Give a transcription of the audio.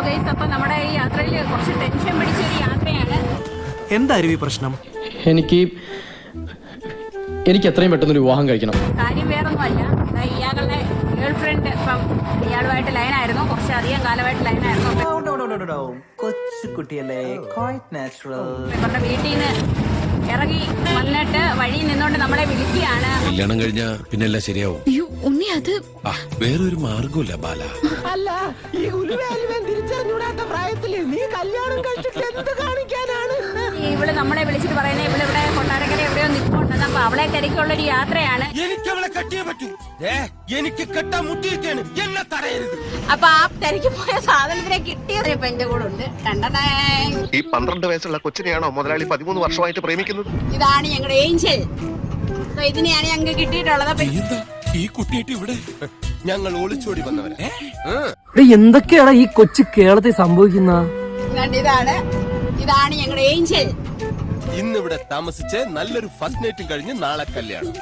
Guys, അപ്പൊ നമ്മുടെ ഈ യാത്രയിൽ കുറച്ച് ടെൻഷൻ പിടിച്ച ഒരു യാത്രയാണ്. എന്തായിരുന്നു ഈ പ്രശ്നം? എനിക്ക് എത്രയും പെട്ടെന്നൊരു വിവാഹം കഴിക്കണം. കാര്യം വേറൊന്നുമല്ല, ഇയാളുടെ ഗേൾ ഫ്രണ്ട് ഇപ്പം ഇയാളുമായിട്ട് ലൈനായിരുന്നു, കുറച്ചധികം കാലമായിട്ട് ലൈനായിരുന്നു. കൊച്ചുകുട്ടിയല്ലേ, ഇവരുടെ വീട്ടിൽ നിന്ന് ഇറങ്ങി വന്നിട്ട് വഴി നിന്നോണ്ട് നമ്മളെ വിളിക്കുകയാണ്. കല്യാണം കഴിഞ്ഞാ പിന്നെ എല്ലാം ശരിയാവും. അയ്യോ ഉണ്ണി, അത് വേറൊരു മാർഗമില്ല ബാല. അല്ല, ഈ ഉലുവാലുവേൻ തിരിച്ചറിഞ്ഞൂടാത്ത പ്രായത്തില് നീ കല്യാണം കഴിച്ചിട്ട് എന്ത് കാണിക്കാനാണ്? ഇവള് നമ്മളെ വിളിച്ചിട്ട് പറയുന്നത് ഇവള് ഇവിടെ കൊട്ടാരക്കര എവിടെയോ നിൽക്കുന്നുണ്ടെന്ന്. അപ്പൊ അവളെ തിരക്കുള്ളൊരു യാത്രയാണ്. എനിക്ക് അവളെ കട്ടിയേ പറ്റൂ. എനിക്ക് കെട്ടാൻ മുട്ടിയിരിക്കാണ്, എന്നെ തടയരുത്. അപ്പൊ ആ തിരക്ക് പോയ സാധനത്തിനെ കിട്ടിയത് ഇപ്പൊ എന്റെ കൂടെ ഉണ്ട്. ഈ 12 വയസ്സുള്ള കൊച്ചിനെയാണോ മുതലാളി 13 വർഷമായിട്ട് പ്രേമിക്കുന്നത്? ഇതാണ് ഞങ്ങളുടെ ഏഞ്ചൽ. ഇതിനെയാണ് ഞങ്ങൾക്ക് കിട്ടിയിട്ടുള്ളത്. അപ്പൊ ഈ കുട്ടിയായിട്ട് ഇവിടെ ഞങ്ങൾ ഒളിച്ചോടി വന്നവരെ. എന്തൊക്കെയാണ് ഈ കൊച്ചു കേരളത്തിൽ സംഭവിക്കുന്ന? ഇതാണ് ഞങ്ങളുടെ ഏഞ്ചൽ. ഇന്നിവിടെ താമസിച്ച് നല്ലൊരു ഫസ്റ്റ് നൈറ്റും കഴിഞ്ഞ് നാളെ കല്യാണം.